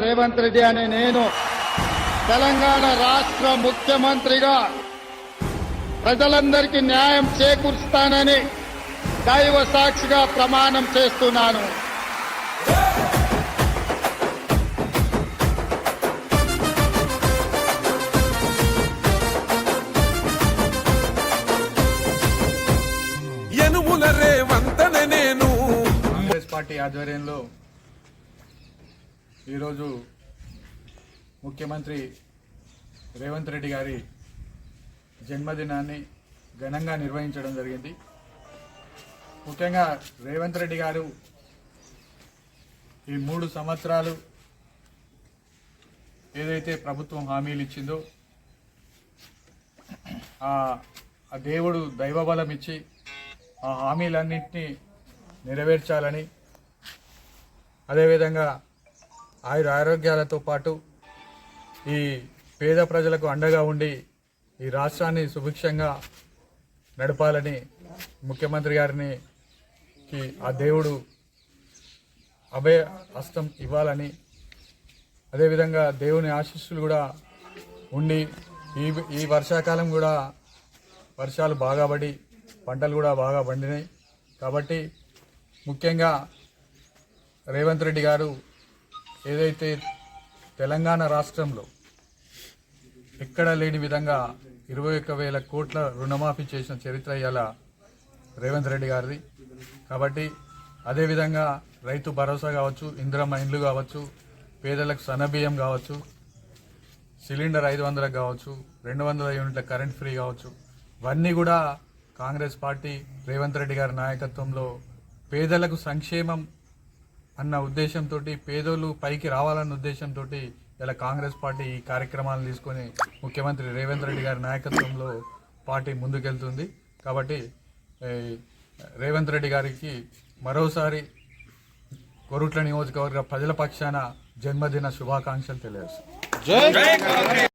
రేవంత్ రెడ్డి అనే నేను తెలంగాణ రాష్ట్ర ముఖ్యమంత్రిగా ప్రజలందరికీ న్యాయం చేకూరుస్తానని దైవ సాక్షిగా ప్రమాణం చేస్తున్నాను. యనుముల రేవంతనే నేను. కాంగ్రెస్ పార్టీ ఆధ్వర్యంలో ఈరోజు ముఖ్యమంత్రి రేవంత్ రెడ్డి గారి జన్మదినాన్ని ఘనంగా నిర్వహించడం జరిగింది. ముఖ్యంగా రేవంత్ రెడ్డి గారు ఈ 3 సంవత్సరాలు ఏదైతే ప్రభుత్వం హామీలు ఇచ్చిందో ఆ దేవుడు దైవబలం ఇచ్చి ఆ హామీలన్నింటినీ నెరవేర్చాలని, అదేవిధంగా ఆరోగ్యాలతో పాటు ఈ పేద ప్రజలకు అండగా ఉండి ఈ రాష్ట్రాన్ని సుభిక్షంగా నడపాలని ముఖ్యమంత్రి గారిని ఆ దేవుడు అభయ హస్తం ఇవ్వాలని, అదేవిధంగా దేవుని ఆశీస్సులు కూడా ఉండి ఈ వర్షాకాలం కూడా వర్షాలు బాగా పడి పంటలు కూడా బాగా పండినాయి. కాబట్టి ముఖ్యంగా రేవంత్ రెడ్డి గారు ఏదైతే తెలంగాణ రాష్ట్రంలో ఎక్కడా లేని విధంగా 21,000 కోట్ల రుణమాఫీ చేసిన చరిత్ర ఇవాళ రేవంత్ రెడ్డి గారిది. కాబట్టి అదేవిధంగా రైతు భరోసా కావచ్చు, ఇందిరమ్మ ఇండ్లు కావచ్చు, పేదలకు సన్నబియ్యం కావచ్చు, సిలిండర్ 500 కావచ్చు, 200 యూనిట్ల కరెంట్ ఫ్రీ కావచ్చు, ఇవన్నీ కూడా కాంగ్రెస్ పార్టీ రేవంత్ రెడ్డి గారి నాయకత్వంలో పేదలకు సంక్షేమం అన్న ఉద్దేశంతో, పేదోళ్ళు పైకి రావాలన్న ఉద్దేశంతో ఇలా కాంగ్రెస్ పార్టీ ఈ కార్యక్రమాలను తీసుకొని ముఖ్యమంత్రి రేవంత్ రెడ్డి గారి నాయకత్వంలో పార్టీ ముందుకెళ్తుంది. కాబట్టి రేవంత్ రెడ్డి గారికి మరోసారి కొరుట్ల నియోజకవర్గ ప్రజల పక్షాన జన్మదిన శుభాకాంక్షలు తెలియజేస్తాను.